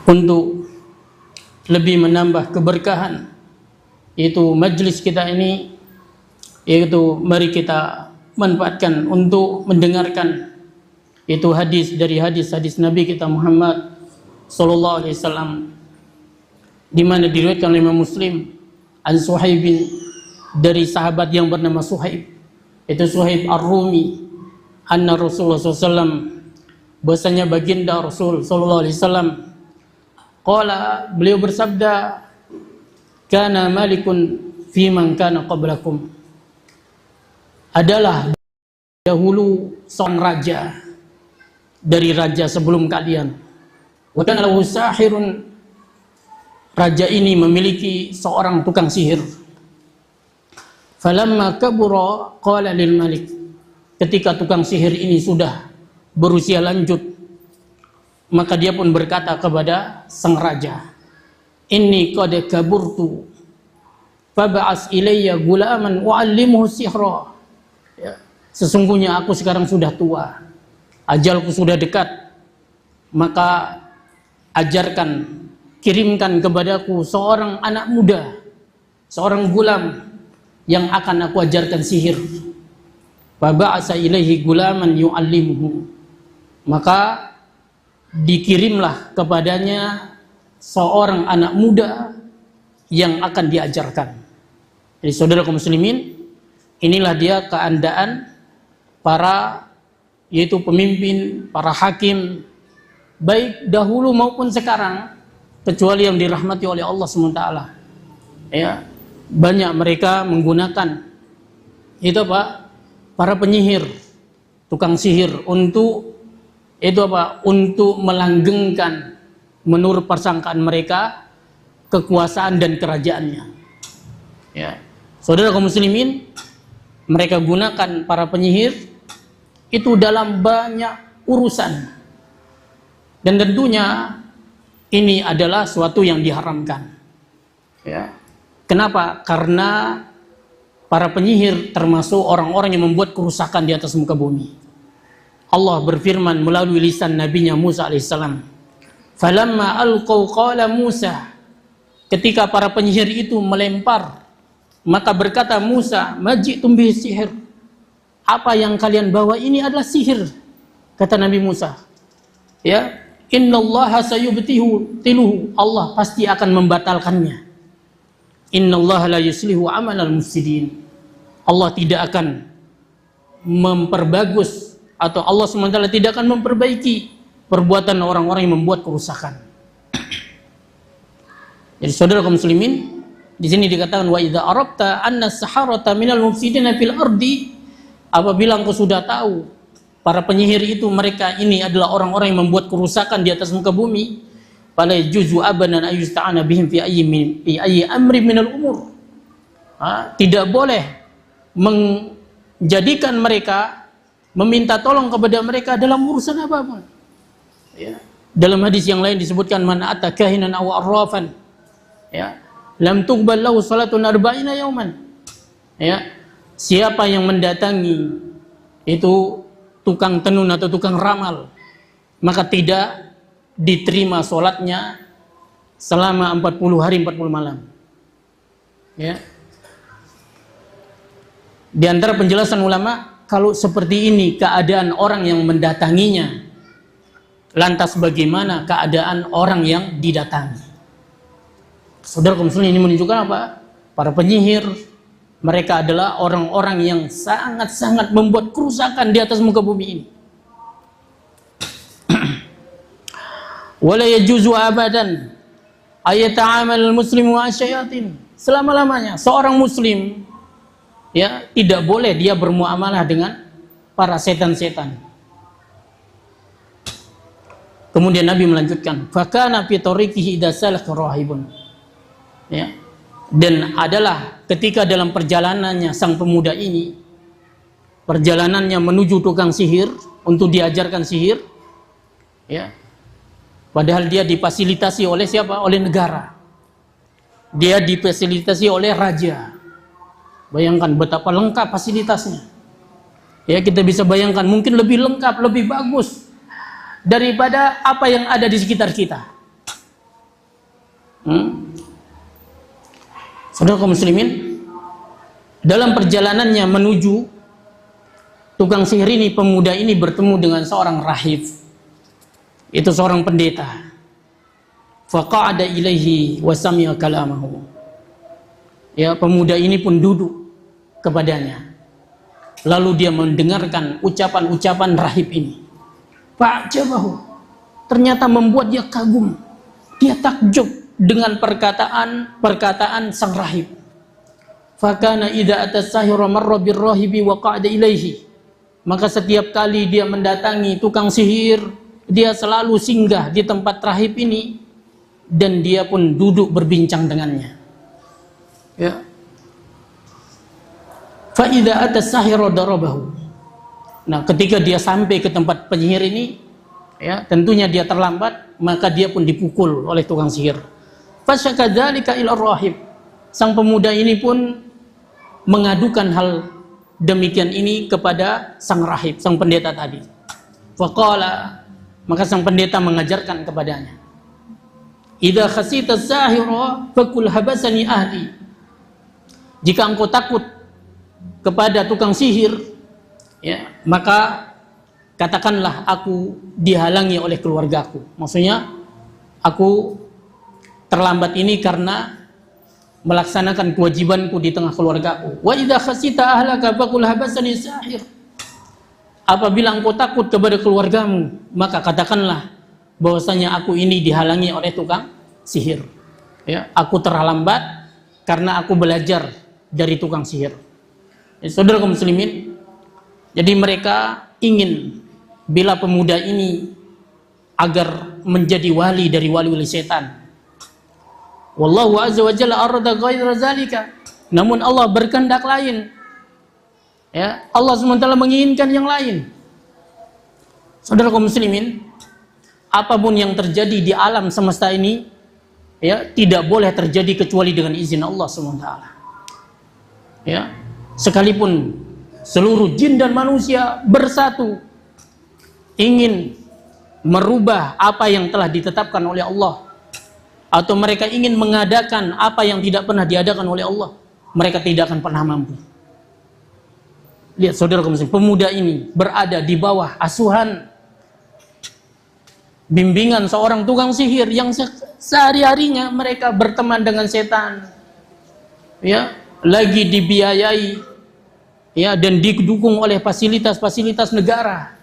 untuk lebih menambah keberkahan yaitu majlis kita ini, yaitu mari kita manfaatkan untuk mendengarkan itu hadis dari hadis-hadis Nabi kita Muhammad sallallahu alaihi wasallam, di mana diriwayatkan oleh Imam Muslim an Suhaib dari sahabat yang bernama Suhaib, itu Suhaib Ar-Rumi, anna Rasulullah SAW, bahasanya baginda Rasul sallallahu alaihi wasallam, qala, beliau bersabda, kana malikun fi man kana qablakum, adalah dahulu seorang raja dari raja sebelum kalian. Wa kana lahu sahirun, raja ini memiliki seorang tukang sihir. Falamma kabura qala lil malik, ketika tukang sihir ini sudah berusia lanjut, maka dia pun berkata kepada sang raja, inni qad kaburtu fab'as ilayya gulaman wa'allimhu sihra, ya, sesungguhnya aku sekarang sudah tua, ajalku sudah dekat, maka ajarkan, kirimkan kepadaku seorang anak muda, seorang gulam yang akan aku ajarkan sihir. Fab'asa ilaihi gulaman yu'allimuhu, maka dikirimlah kepadanya seorang anak muda yang akan diajarkan. Jadi saudara kaum muslimin, inilah dia keadaan para, yaitu pemimpin, para hakim, baik dahulu maupun sekarang, kecuali yang dirahmati oleh Allah SWT. Ya, banyak mereka menggunakan itu apa? Para penyihir, tukang sihir untuk itu apa? Untuk melanggengkan menurut persangkaan mereka kekuasaan dan kerajaannya. Ya, saudara kaum muslimin, mereka gunakan para penyihir itu dalam banyak urusan, dan tentunya ini adalah suatu yang diharamkan. Ya, kenapa? Karena para penyihir termasuk orang-orang yang membuat kerusakan di atas muka bumi. Allah berfirman melalui lisan nabinya Musa alaihissalam, falamma alqaw qala Musa, ketika para penyihir itu melempar, maka berkata Musa, majitum bihi sihir, apa yang kalian bawa ini adalah sihir, kata Nabi Musa. Ya, innallaha sayubtihu tiluhu, Allah pasti akan membatalkannya. Innallaha la yuslihu amalal mufsidin, Allah tidak akan memperbagus, atau Allah SWT tidak akan memperbaiki perbuatan orang-orang yang membuat kerusakan. Jadi saudara kaum muslimin, di sini dikatakan wa idza arabta anna as-saharata minal mufsidina fil ardi, apabila engkau sudah tahu para penyihir itu mereka ini adalah orang-orang yang membuat kerusakan di atas muka bumi, fala juzu abadan ayusta'ana bihim fi ayyi amri minal umur, tidak boleh menjadikan mereka, meminta tolong kepada mereka dalam urusan apapun. Ya. Dalam hadis yang lain disebutkan, man ata kahinan aw arrafan, ya, lam tuqbal lahu salatun arba'ina yauman. Ya, siapa yang mendatangi itu tukang tenun atau tukang ramal, maka tidak diterima salatnya selama 40 hari 40 malam. Ya. Di antara penjelasan ulama, kalau seperti ini keadaan orang yang mendatanginya, lantas bagaimana keadaan orang yang didatangi? Saudara kaum muslimin, ini menunjukkan apa? Para penyihir, mereka adalah orang-orang yang sangat-sangat membuat kerusakan di atas muka bumi ini. Wala yajuzu abadan ayata'amal muslimu asyayatin, selama-lamanya seorang muslim, ya, tidak boleh dia bermuamalah dengan para setan-setan. Kemudian Nabi melanjutkan, fakana fi tariqihi idza salaka rahibun, ya, dan adalah ketika dalam perjalanannya sang pemuda ini, perjalanannya menuju tukang sihir untuk diajarkan sihir, ya, padahal dia difasilitasi oleh siapa? Oleh negara. Dia difasilitasi oleh raja. Bayangkan betapa lengkap fasilitasnya. Ya, kita bisa bayangkan mungkin lebih lengkap, lebih bagus daripada apa yang ada di sekitar kita. Saudara kaum muslimin, dalam perjalanannya menuju tukang sihir ini, pemuda ini bertemu dengan seorang rahib, itu seorang pendeta. Faqa'ada ilaihi wa sami'a kalamahu. Ya, pemuda ini pun duduk kepadanya. Lalu dia mendengarkan ucapan-ucapan rahib ini. Fa'jabahu. Ternyata membuat dia kagum. Dia takjub dengan perkataan sang rahib. Fakana idza atas-sahiru marra bir-rahibi wa qa'ada ilaihi. Maka setiap kali dia mendatangi tukang sihir, dia selalu singgah di tempat rahib ini dan dia pun duduk berbincang dengannya. Ya. Fa idza atas-sahiru darabahu. Nah, ketika dia sampai ke tempat penyihir ini, ya, tentunya dia terlambat, maka dia pun dipukul oleh tukang sihir. Fasyakadzalika ila rahib. Sang pemuda ini pun mengadukan hal demikian ini kepada sang rahib, sang pendeta tadi. Faqala, maka sang pendeta mengajarkan kepadanya, idza khasita az-zahira fakul habasani ahli. Jika engkau takut kepada tukang sihir, ya, maka katakanlah aku dihalangi oleh keluargaku. Maksudnya aku terlambat ini karena melaksanakan kewajibanku di tengah keluargaku. Wa idza khasita ahlaka faqul habasani sahir. Apabila engkau takut kepada keluargamu, maka katakanlah bahwasanya aku ini dihalangi oleh tukang sihir. Ya, aku terlambat karena aku belajar dari tukang sihir. Ya, saudara kaum muslimin, jadi mereka ingin bila pemuda ini agar menjadi wali dari wali-wali setan. Wallahu azza wa jalla arada ghaira zalika. Namun Allah berkehendak lain. Ya, Allah SWT menginginkan yang lain. Saudara kaum muslimin, apapun yang terjadi di alam semesta ini, ya, tidak boleh terjadi kecuali dengan izin Allah SWT. Ya, sekalipun seluruh jin dan manusia bersatu ingin merubah apa yang telah ditetapkan oleh Allah, atau mereka ingin mengadakan apa yang tidak pernah diadakan oleh Allah, mereka tidak akan pernah mampu. Lihat saudara kaum muslimin, pemuda ini berada di bawah asuhan bimbingan seorang tukang sihir yang sehari-harinya mereka berteman dengan setan, ya, lagi dibiayai, ya, dan didukung oleh fasilitas-fasilitas negara.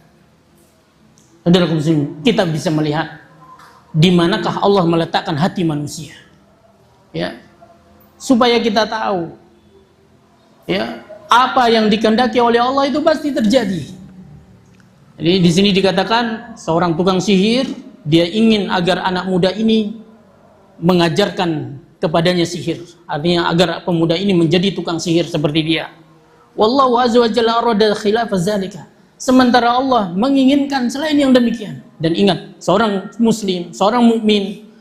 Saudara kaum muslimin, kita bisa melihat di manakah Allah meletakkan hati manusia, ya, supaya kita tahu, ya, apa yang dikehendaki oleh Allah itu pasti terjadi. Jadi di sini dikatakan seorang tukang sihir dia ingin agar anak muda ini mengajarkan kepadanya sihir, artinya agar pemuda ini menjadi tukang sihir seperti dia. Wallahu azza wa jalla arada khilaf zalika. Sementara Allah menginginkan selain yang demikian. Dan ingat, seorang muslim, seorang mukmin,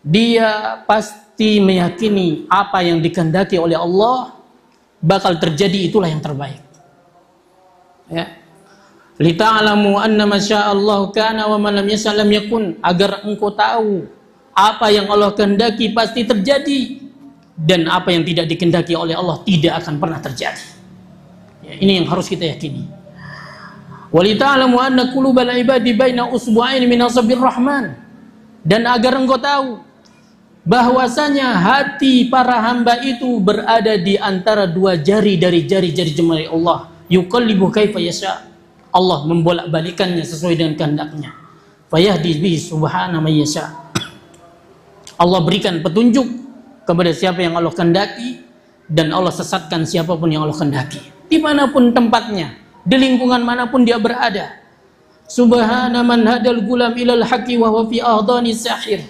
dia pasti meyakini apa yang dikehendaki oleh Allah bakal terjadi, itulah yang terbaik. Ya. Lita'alamu anna ma sya'allahu kana wa ma lam yasha' lam yakun, agar engkau tahu apa yang Allah kehendaki pasti terjadi dan apa yang tidak dikehendaki oleh Allah tidak akan pernah terjadi. Ya, ini yang harus kita yakini. Walita'lamu anna qulubal ibadi baina usbu'aini min asabbir rahman, dan agar engkau tahu bahwasanya hati para hamba itu berada di antara dua jari dari jari-jari jemari Allah. Yuqallibu kaifa yasha. Allah membolak-balikannya sesuai dengan kehendaknya. Fayahdi bihi subhana man yasha. Allah berikan petunjuk kepada siapa yang Allah kehendaki dan Allah sesatkan siapapun yang Allah kehendaki. Dimanapun tempatnya, di lingkungan manapun dia berada. Subhana man hadal gulam ilal haqqi wa huwa fi ahdani sahir.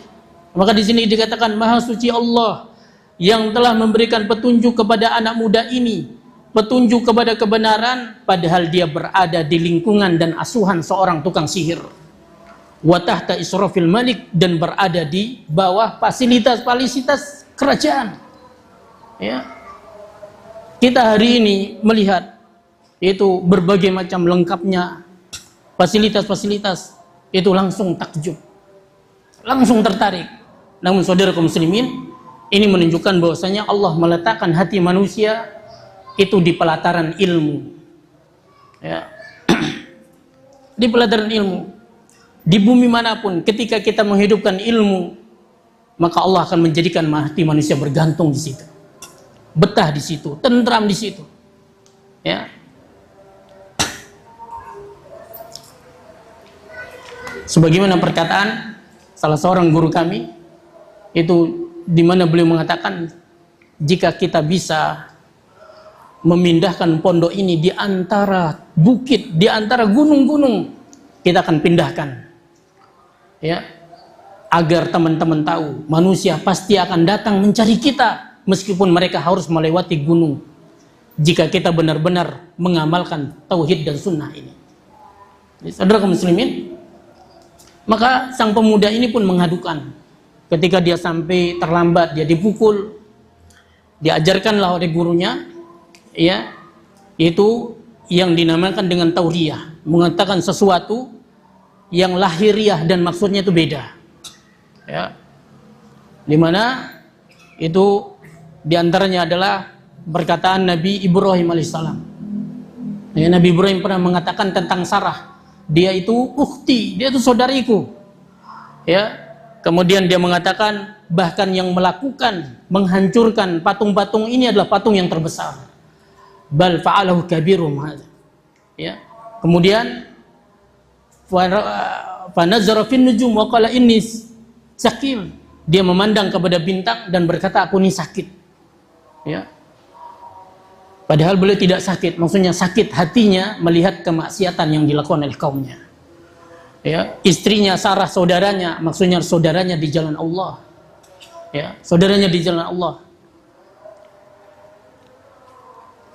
Maka di sini dikatakan maha suci Allah yang telah memberikan petunjuk kepada anak muda ini, petunjuk kepada kebenaran, padahal dia berada di lingkungan dan asuhan seorang tukang sihir. Wa tahta israfil malik, dan berada di bawah fasilitas kerajaan. Ya. Kita hari ini melihat itu berbagai macam lengkapnya fasilitas-fasilitas itu langsung takjub, langsung tertarik. Namun saudara kaum muslimin, ini menunjukkan bahwasanya Allah meletakkan hati manusia itu di pelataran ilmu, ya. Di pelataran ilmu. Di bumi manapun, ketika kita menghidupkan ilmu, maka Allah akan menjadikan hati manusia bergantung di situ, betah di situ, tentram di situ, ya. Sebagaimana perkataan salah seorang guru kami, itu di mana beliau mengatakan, jika kita bisa memindahkan pondok ini di antara bukit, di antara gunung-gunung, kita akan pindahkan, ya, agar teman-teman tahu manusia pasti akan datang mencari kita meskipun mereka harus melewati gunung, jika kita benar-benar mengamalkan tauhid dan sunnah ini. Jadi, saudara kaum muslimin, maka sang pemuda ini pun mengadukan ketika dia sampai terlambat, dia dipukul, diajarkanlah oleh gurunya, ya, itu yang dinamakan dengan tauriyah, mengatakan sesuatu yang lahiriah dan maksudnya itu beda, ya, dimana itu diantaranya adalah perkataan Nabi Ibrahim alaihissalam, ya, Nabi Ibrahim pernah mengatakan tentang Sarah, dia itu ukhti, dia itu saudariku, ya. Kemudian dia mengatakan bahkan yang melakukan menghancurkan patung-patung ini adalah patung yang terbesar, bal fa'alahu kabirum hadza, ya. Kemudian fa nazara fin nujum wa qala inni saqim, dia memandang kepada bintang dan berkata aku ini sakit, ya. Padahal beliau tidak sakit, maksudnya sakit hatinya melihat kemaksiatan yang dilakukan oleh kaumnya, ya. Istrinya Sarah saudaranya, maksudnya saudaranya di jalan Allah, ya, saudaranya di jalan Allah.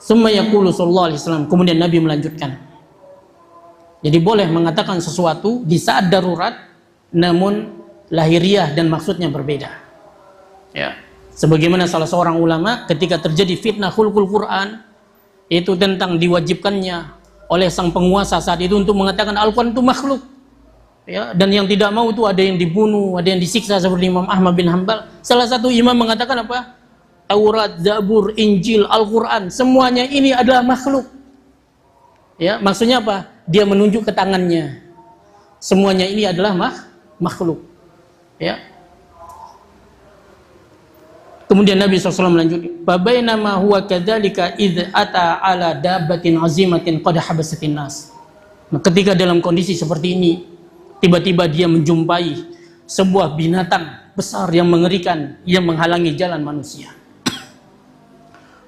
Summa yaqulu sallallahu alaihi wasallam, kemudian Nabi melanjutkan, jadi boleh mengatakan sesuatu di saat darurat, namun lahiriah dan maksudnya berbeda, ya. Sebagaimana salah seorang ulama ketika terjadi fitnah khulqul Quran, itu tentang diwajibkannya oleh sang penguasa saat itu untuk mengatakan Al-Quran itu makhluk, ya, dan yang tidak mau itu ada yang dibunuh, ada yang disiksa seperti Imam Ahmad bin Hanbal. Salah satu imam mengatakan apa? Taurat, Zabur, Injil, Al-Quran, semuanya ini adalah makhluk, ya. Maksudnya apa? Dia menunjuk ke tangannya, semuanya ini adalah makhluk, ya. Kemudian Nabi SAW melanjutkan, "Babainama huwa kadzalika idz ata ala dabbatin azimatin qad habasatin nas." Nah, ketika dalam kondisi seperti ini, tiba-tiba dia menjumpai sebuah binatang besar yang mengerikan yang menghalangi jalan manusia.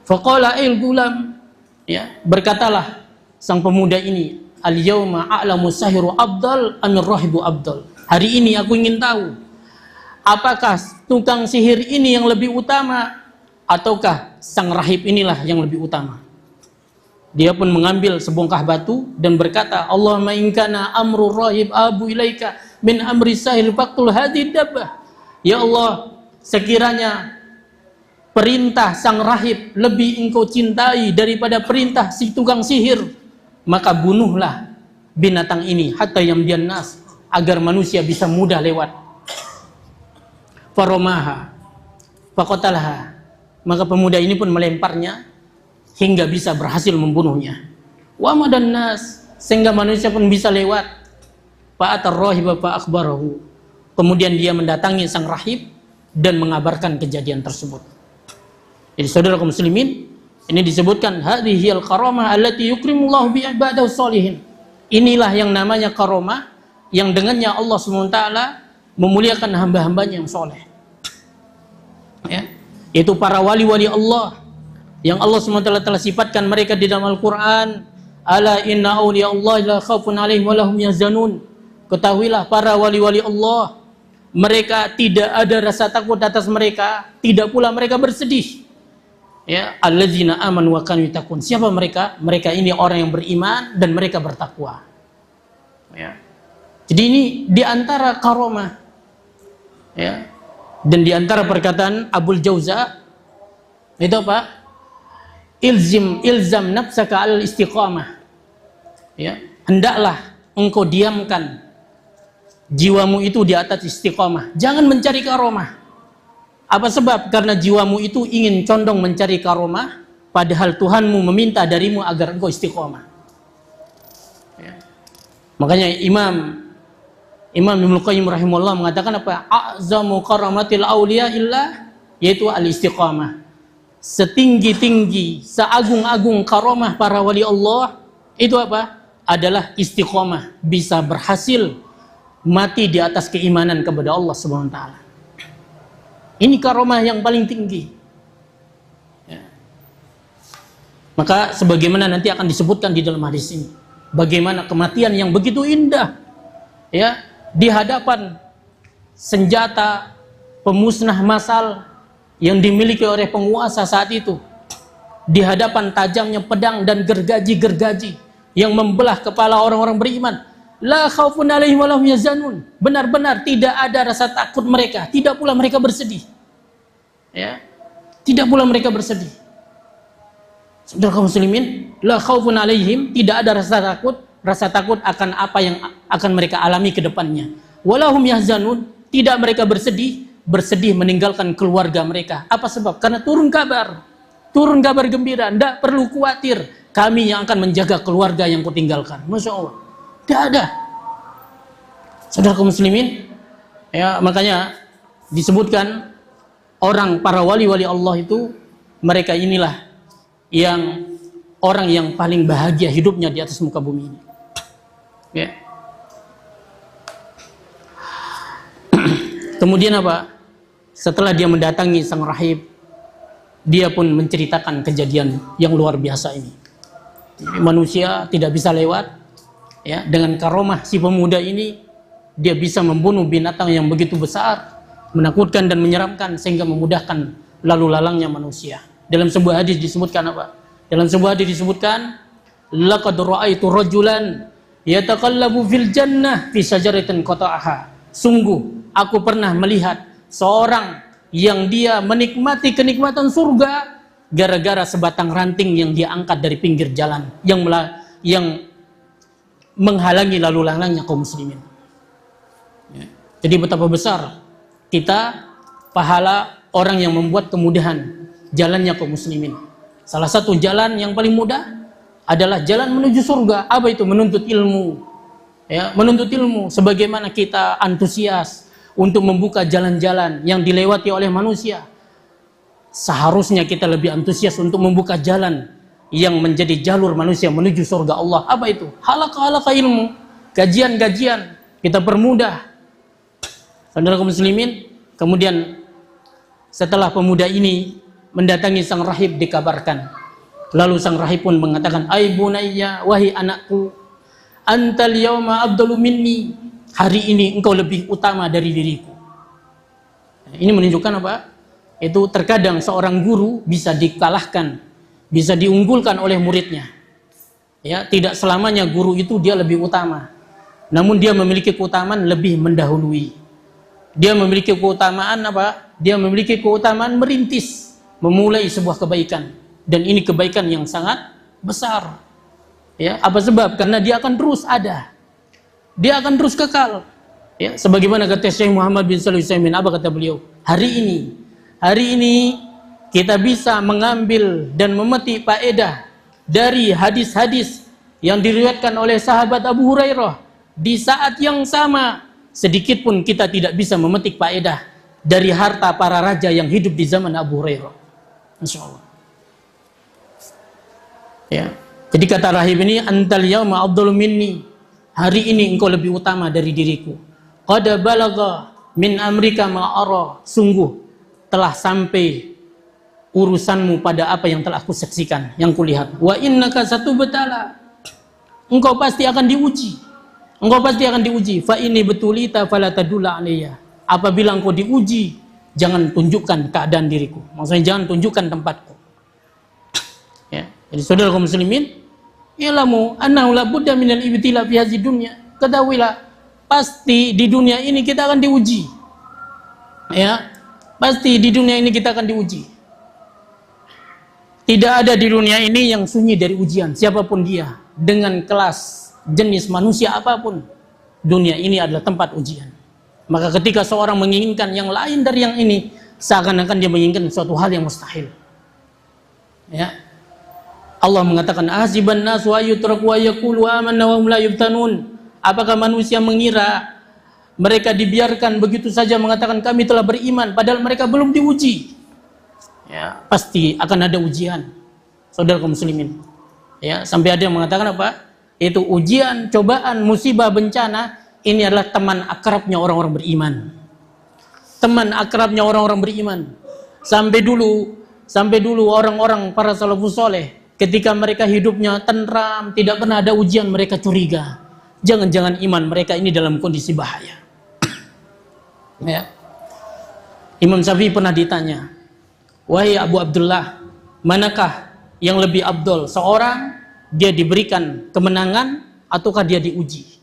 Faqala il gulam, ya, berkatalah sang pemuda ini, "Al-yauma a'lamu sahiru abdal amir rahibu abdal." Hari ini aku ingin tahu, apakah tukang sihir ini yang lebih utama ataukah sang rahib inilah yang lebih utama? Dia pun mengambil sebongkah batu dan berkata, "Allahumma in kana amru rahib abu ilaika min amri sahil faqtul hadhihi dabbah." Ya Allah, sekiranya perintah sang rahib lebih engkau cintai daripada perintah si tukang sihir, maka bunuhlah binatang ini hatta yamdian nas, agar manusia bisa mudah lewat. Faromaha faqatalaha, maka pemuda ini pun melemparnya hingga bisa berhasil membunuhnya. Wa madan nas, sehingga manusia pun bisa lewat. Fa'atar rahiba fa akhbarahu, kemudian dia mendatangi sang rahib dan mengabarkan kejadian tersebut. Jadi saudara kaum muslimin, ini disebutkan hadhiyal karamah allati yukrimullahu bi ibadihi sholihin. Inilah yang namanya karamah yang dengannya Allah SWT memuliakan hamba-hambanya yang soleh, ya. Itu para wali-wali Allah yang Allah SWT telah sifatkan mereka di dalam Al-Quran. Ala inna awliya Allah la khawfun alaihim wa lahum yahzanun. Ketahuilah para wali-wali Allah, mereka tidak ada rasa takut atas mereka, tidak pula mereka bersedih, ya. Alladzina amanu wa kanu yattaqun. Siapa mereka? Mereka ini orang yang beriman dan mereka bertakwa, ya. Jadi ini diantara karomah, ya. Dan diantara perkataan Abul Jauza itu apa? Ilzam nafsaka al istiqamah, ya. Hendaklah engkau diamkan jiwamu itu di atas istiqomah. Jangan mencari karomah. Apa sebab? Karena jiwamu itu ingin condong mencari karomah, padahal Tuhanmu meminta darimu agar engkau istiqomah. Ya. Makanya Imam Ibnu Qayyim rahimahullah mengatakan apa? A'zamu karamatil auliya illa, yaitu al-istiqamah. Setinggi-tinggi, seagung-agung karomah para wali Allah itu apa? Adalah istiqamah, bisa berhasil mati di atas keimanan kepada Allah Subhanahu wa taala. Ini karomah yang paling tinggi. Ya. Maka sebagaimana nanti akan disebutkan di dalam hadis ini, bagaimana kematian yang begitu indah, ya, di hadapan senjata pemusnah massal yang dimiliki oleh penguasa saat itu, di hadapan tajamnya pedang dan gergaji-gergaji yang membelah kepala orang-orang beriman. La khaufun alaihim wa lahum yahzanun. Benar-benar tidak ada rasa takut mereka, tidak pula mereka bersedih. Ya. Tidak pula mereka bersedih. Saudara kaum muslimin, la khaufun alaihim, tidak ada rasa takut akan apa yang akan mereka alami ke depannya. Wa lahum yahzanun, tidak mereka bersedih meninggalkan keluarga mereka. Apa sebab? Karena turun kabar gembira, tidak perlu khawatir, kami yang akan menjaga keluarga yang kutinggalkan. Masya Allah. Tidak ada. Saudara kaum muslimin, ya, makanya disebutkan para wali-wali Allah itu, mereka inilah yang orang yang paling bahagia hidupnya di atas muka bumi ini. Ya. Kemudian apa? Setelah dia mendatangi sang rahib, dia pun menceritakan kejadian yang luar biasa ini. Jadi, manusia tidak bisa lewat. Ya, dengan karomah si pemuda ini, dia bisa membunuh binatang yang begitu besar, menakutkan dan menyeramkan, sehingga memudahkan lalu lalangnya manusia. Dalam sebuah hadis disebutkan apa? Dalam sebuah hadis disebutkan, laqad ra'aitu rajulan yataqallabu fil jannah fi syajaratin qata'aha. Sungguh aku pernah melihat seorang yang dia menikmati kenikmatan surga gara-gara sebatang ranting yang dia angkat dari pinggir jalan yang menghalangi lalu lalangnya kaum muslimin. Ya. Jadi betapa besar kita pahala orang yang membuat kemudahan jalannya kaum muslimin. Salah satu jalan yang paling mudah adalah jalan menuju surga. Apa itu? Menuntut ilmu. Ya, menuntut ilmu. Sebagaimana kita antusias untuk membuka jalan-jalan yang dilewati oleh manusia, seharusnya kita lebih antusias untuk membuka jalan yang menjadi jalur manusia menuju surga Allah. Apa itu? Halaqah ilmu, kajian-kajian kita permudah. Saudara kaum muslimin, kemudian setelah pemuda ini mendatangi sang rahib, dikabarkan, lalu sang rahib pun mengatakan, "Ai bunayya, wahai anakku, antal yauma afdalu minni." Hari ini engkau lebih utama dari diriku. Ini menunjukkan apa? Itu terkadang seorang guru bisa dikalahkan, bisa diunggulkan oleh muridnya. Ya, tidak selamanya guru itu dia lebih utama. Namun dia memiliki keutamaan lebih mendahului. Dia memiliki keutamaan apa? Dia memiliki keutamaan merintis, memulai sebuah kebaikan. Dan ini kebaikan yang sangat besar. Ya, apa sebab? Karena dia akan terus ada. Dia akan terus kekal. Ya, sebagaimana kata Syekh Muhammad bin Shalih Al-Utsaimin, apa kata beliau? Hari ini kita bisa mengambil dan memetik faedah dari hadis-hadis yang diriwayatkan oleh sahabat Abu Hurairah. Di saat yang sama, sedikit pun kita tidak bisa memetik faedah dari harta para raja yang hidup di zaman Abu Hurairah. Masya Allah. Ya. Jadi kata rahib ini, antal yauma afdalu minni. Hari ini engkau lebih utama dari diriku. Qad balagha min amrika ma ara. Sungguh telah sampai urusanmu pada apa yang telah aku saksikan, yang kulihat. Wa innaka satubtala. Engkau pasti akan diuji. Engkau pasti akan diuji. Fa ini betulita fala tadulla alayya. Apabila engkau diuji, jangan tunjukkan keadaan diriku. Maksudnya jangan tunjukkan tempatku. Ya. Jadi saudara kaum muslimin, ilamu annahu la budda minal ibtila fi hadhihi dunya. Ketahuilah, pasti di dunia ini kita akan diuji. Ya. Pasti di dunia ini kita akan diuji. Tidak ada di dunia ini yang sunyi dari ujian, siapapun dia, dengan kelas jenis manusia apapun. dunia ini adalah tempat ujian. Maka ketika seorang menginginkan yang lain dari yang ini, seakan-akan dia menginginkan suatu hal yang mustahil. Ya. Allah mengatakan ahsiban nasu ayyutraku wa yaqulu amanna wa hum la yuftanun. Apakah manusia mengira mereka dibiarkan begitu saja mengatakan kami telah beriman padahal mereka belum diuji? Ya, pasti akan ada ujian. Saudara kaum muslimin. Ya, sampai ada yang mengatakan apa? Itu ujian, cobaan, musibah, bencana ini adalah teman akrabnya orang-orang beriman. Teman akrabnya orang-orang beriman. Sampai dulu orang-orang para salafus soleh ketika mereka hidupnya tentram, tidak pernah ada ujian, mereka curiga. Jangan-jangan iman mereka ini dalam kondisi bahaya. Ya. Imam Syafi'i pernah ditanya, wahai Abu Abdullah, manakah yang lebih abdol? Seorang dia diberikan kemenangan ataukah dia diuji?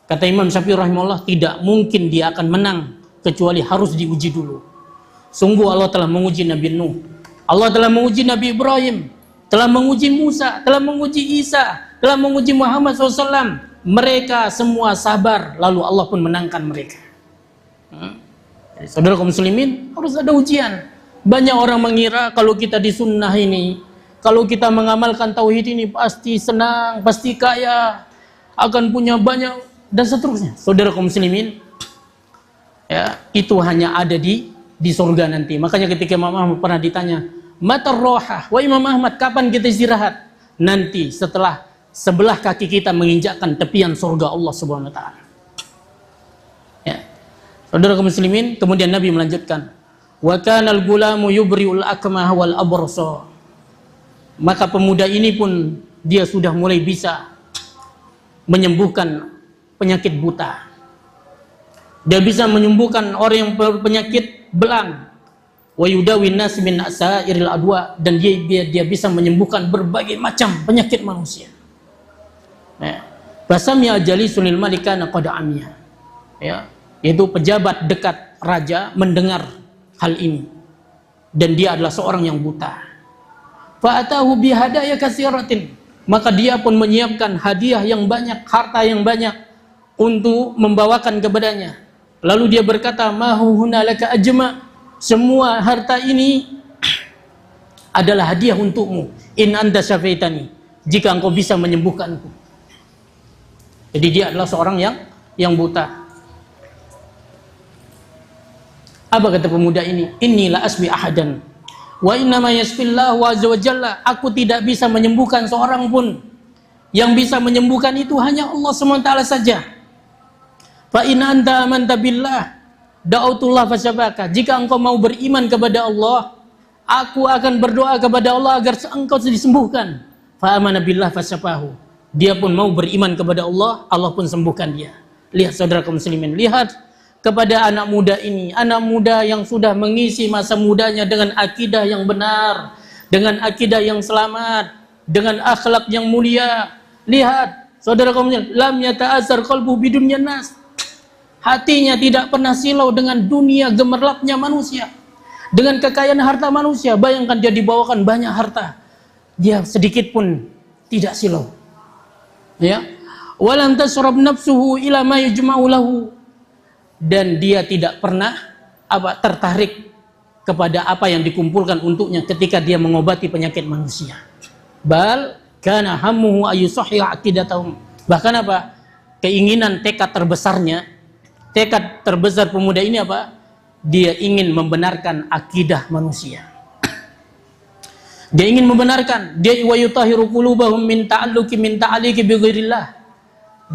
Kata Imam Syafi'i rahimahullah, tidak mungkin dia akan menang kecuali harus diuji dulu. Sungguh Allah telah menguji Nabi Nuh, Allah telah menguji Nabi Ibrahim, telah menguji Musa, telah menguji Isa, telah menguji Muhammad SAW. Mereka semua sabar, lalu Allah pun menangkan mereka. Jadi, saudara kaum muslimin, harus ada ujian. Banyak orang mengira kalau kita di sunnah ini, kalau kita mengamalkan tauhid ini pasti senang, pasti kaya, akan punya banyak dan seterusnya. Saudara kaum muslimin, ya, itu hanya ada di surga nanti. Makanya ketika Imam Ahmad pernah ditanya, matar rohah, wa Imam Ahmad, kapan kita istirahat? Nanti setelah sebelah kaki kita menginjakkan tepian surga Allah Subhanahu wa taala. Ya. Saudara kaum muslimin, kemudian Nabi melanjutkan, wa kanal gulamu yubriul akmah wal abrasa. Maka pemuda ini pun dia sudah mulai bisa menyembuhkan penyakit buta. Dia bisa menyembuhkan orang yang berpenyakit belang. Wa yudawin nas min asairil adwa, dan dia bisa menyembuhkan berbagai macam penyakit manusia. Ya. Basamia jalisunil malikana qad amiya. Ya, yaitu pejabat dekat raja mendengar hal ini dan dia adalah seorang yang buta. Fa atahu bi hadaya katsiratin, maka dia pun menyiapkan hadiah yang banyak, harta yang banyak untuk membawakan kepadanya. Lalu dia berkata, mahu hunalaka ajma, semua harta ini adalah hadiah untukmu, in anta syafaitani, jika engkau bisa menyembuhkanku. Jadi dia adalah seorang yang buta. Apa kata pemuda ini? Inilah asbi ahadan wa innama yasfillahu azza wa jalla, aku tidak bisa menyembuhkan seorang pun, yang bisa menyembuhkan itu hanya Allah SWT saja. Fa in anta amanta billah da'utullah fasyafaka, jika engkau mau beriman kepada Allah, aku akan berdoa kepada Allah agar engkau disembuhkan. Fa amana billah fasyafahu, dia pun mau beriman kepada Allah, Allah pun sembuhkan dia. Lihat saudara kaum muslimin, lihat kepada anak muda ini, anak muda yang sudah mengisi masa mudanya dengan akidah yang benar, dengan akidah yang selamat, dengan akhlak yang mulia. Lihat saudara kaum muslimin, lam yata'azzar qalbuhu bidunyan nas, hatinya tidak pernah silau dengan dunia gemerlapnya manusia, dengan kekayaan harta manusia. Bayangkan dia dibawakan banyak harta, dia sedikit pun tidak silau. Ya, walan tasrab nafsuhu ila ma yujma'u lahu, dan dia tidak pernah tertarik kepada apa yang dikumpulkan untuknya ketika dia mengobati penyakit manusia. Bal kana hammuhu ayusahhi aqidatahum, bahkan keinginan tekad terbesar pemuda ini dia ingin membenarkan akidah manusia. Dia ingin membenarkan, dia wa yutahiru qulubahum min ta'alluqi min ta'alliqi bi ghairillah.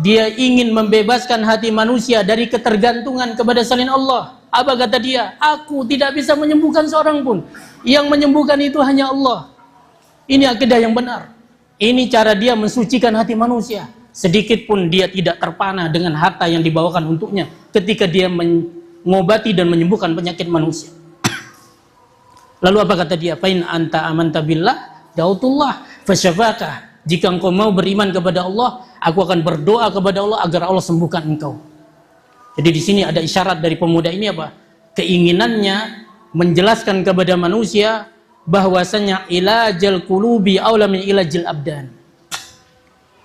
Dia ingin membebaskan hati manusia dari ketergantungan kepada selain Allah. Apa kata dia? Aku tidak bisa menyembuhkan seorang pun. Yang menyembuhkan itu hanya Allah. Ini akidah yang benar. Ini cara dia mensucikan hati manusia. Sedikit pun dia tidak terpana dengan harta yang dibawakan untuknya ketika dia mengobati dan menyembuhkan penyakit manusia. Lalu apa kata dia? Fa in anta amanta billah dautullah fasyafaka. Jika engkau mau beriman kepada Allah, aku akan berdoa kepada Allah agar Allah sembuhkan engkau. Jadi di sini ada isyarat dari pemuda ini keinginannya menjelaskan kepada manusia bahwasanya ilajal qulubi aula min ilajil abdan.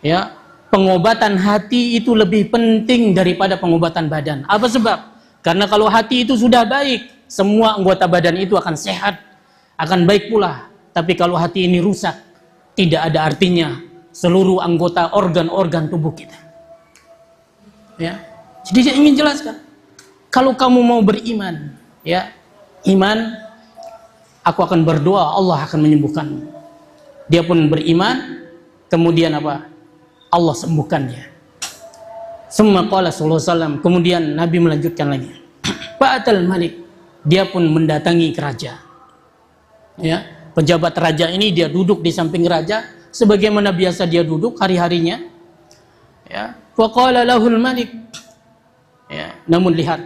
Ya, pengobatan hati itu lebih penting daripada pengobatan badan. Apa sebab? Karena kalau hati itu sudah baik, semua anggota badan itu akan sehat, akan baik pula. Tapi kalau hati ini rusak, tidak ada artinya seluruh anggota organ-organ tubuh kita. Ya. Jadi saya ingin jelaskan, kalau kamu mau beriman, ya, iman, aku akan berdoa, Allah akan menyembuhkanmu. Dia pun beriman, kemudian apa? Allah sembuhkannya. Summa qala sallallahu alaihi wasallam, kemudian Nabi melanjutkan lagi. Fa'atal malik, dia pun mendatangi raja. Ya, pejabat raja ini dia duduk di samping raja sebagaimana biasa dia duduk hari-harinya. Ya, wa qala lahul malik. Ya, namun lihat,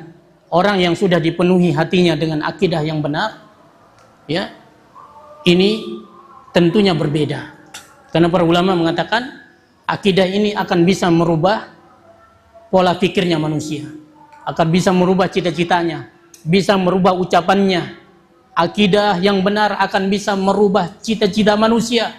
orang yang sudah dipenuhi hatinya dengan akidah yang benar, ya, ini tentunya berbeda. Karena para ulama mengatakan akidah ini akan bisa merubah pola pikirnya manusia, akan bisa merubah cita-citanya, bisa merubah ucapannya. Akidah yang benar akan bisa merubah cita-cita manusia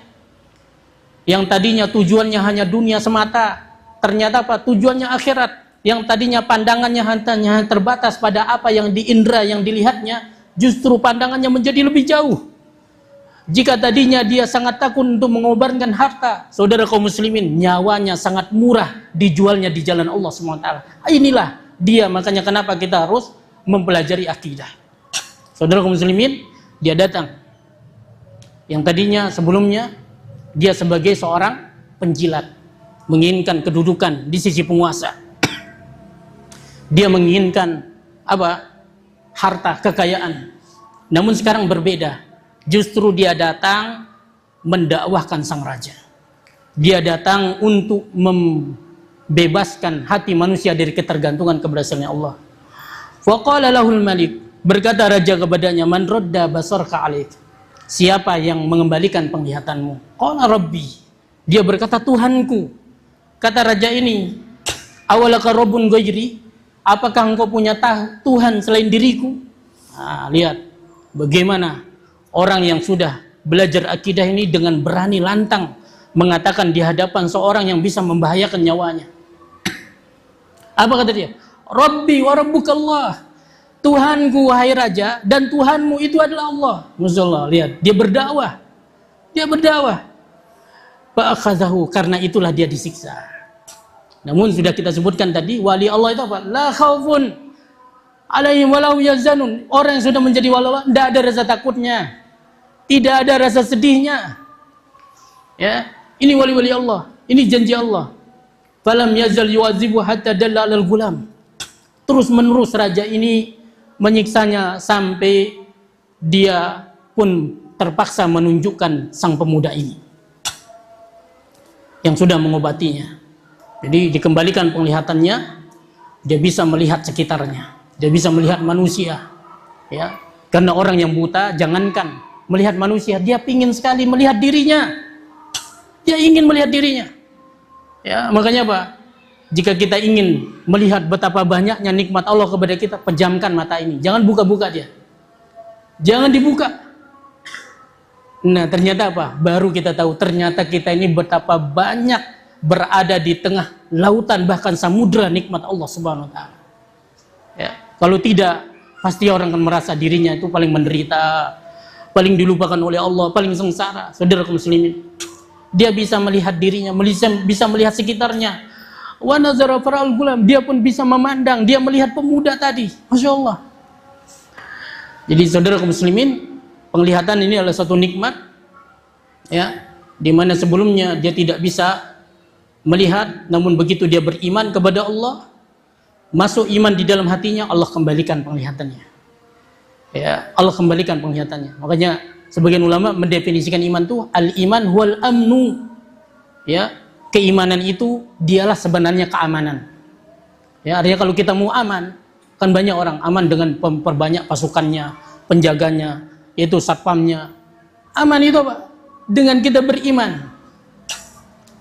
yang tadinya tujuannya hanya dunia semata, ternyata apa? Tujuannya akhirat. Yang tadinya pandangannya hanya terbatas pada apa yang diindra, yang dilihatnya, justru pandangannya menjadi lebih jauh. Jika tadinya dia sangat takut untuk mengorbankan harta, saudara kaum muslimin, nyawanya sangat murah dijualnya di jalan Allah SWT. Inilah dia, makanya kenapa kita harus mempelajari akidah. Saudara kaum muslimin, dia datang. Yang tadinya sebelumnya dia sebagai seorang penjilat, menginginkan kedudukan di sisi penguasa. Dia menginginkan apa? Harta, kekayaan. Namun sekarang berbeda. Justru dia datang mendakwahkan sang raja. Dia datang untuk membebaskan hati manusia dari ketergantungan kepada selain Allah. Wa qala lahul malik, berkata raja kepadanya, man radda basarka alaik, siapa yang mengembalikan penglihatanmu? Qala rabbi, dia berkata Tuhanku. Kata raja ini, awalaka rabbun ghairi, apakah engkau punya Tuhan selain diriku? Nah, lihat bagaimana orang yang sudah belajar akidah ini dengan berani lantang mengatakan di hadapan seorang yang bisa membahayakan nyawanya. Apa kata dia? Rabbi wa rabbukallah, Tuhanku wahai raja dan Tuhanmu itu adalah Allah. Masyaallah, lihat dia berdakwah. Dia berdakwah. Fa'akhadhahu, karena itulah dia disiksa. Namun sudah kita sebutkan tadi, wali Allah itu apa? La khaufun alaihim walau yazanun. Orang yang sudah menjadi wali Allah tidak ada rasa takutnya, tidak ada rasa sedihnya. Ya, ini wali-wali Allah, ini janji Allah. Falam yazal yu'adzibu hatta dalla 'alal gulam. Terus menerus raja ini menyiksanya sampai dia pun terpaksa menunjukkan sang pemuda ini yang sudah mengobatinya. Jadi dikembalikan penglihatannya, dia bisa melihat sekitarnya, dia bisa melihat manusia. Ya, karena orang yang buta jangankan melihat manusia, dia ingin sekali melihat dirinya. Dia ingin melihat dirinya. Ya, makanya apa? Jika kita ingin melihat betapa banyaknya nikmat Allah kepada kita, pejamkan mata ini, jangan buka-buka dia, jangan dibuka. Nah, ternyata apa? Baru kita tahu ternyata kita ini betapa banyak berada di tengah lautan bahkan samudra nikmat Allah Subhanahu wa taala. Ya, kalau tidak pasti orang akan merasa dirinya itu paling menderita, paling dilupakan oleh Allah, paling sengsara. Saudara kaum muslimin, dia bisa melihat dirinya, bisa melihat sekitarnya. Wa nazara fara'al gulam, dia pun bisa memandang, dia melihat pemuda tadi. Masya Allah. Jadi saudara kaum muslimin, penglihatan ini adalah satu nikmat, ya, di mana sebelumnya dia tidak bisa melihat, namun begitu dia beriman kepada Allah, masuk iman di dalam hatinya, Allah kembalikan penglihatannya. Ya, Allah kembalikan penglihatannya. Makanya sebagian ulama mendefinisikan iman itu al-iman huwal amnu. Ya, keimanan itu dialah sebenarnya keamanan. Ya, artinya kalau kita mau aman, kan banyak orang aman dengan memperbanyak pasukannya, penjaganya, yaitu satpamnya. Aman itu apa? Dengan kita beriman.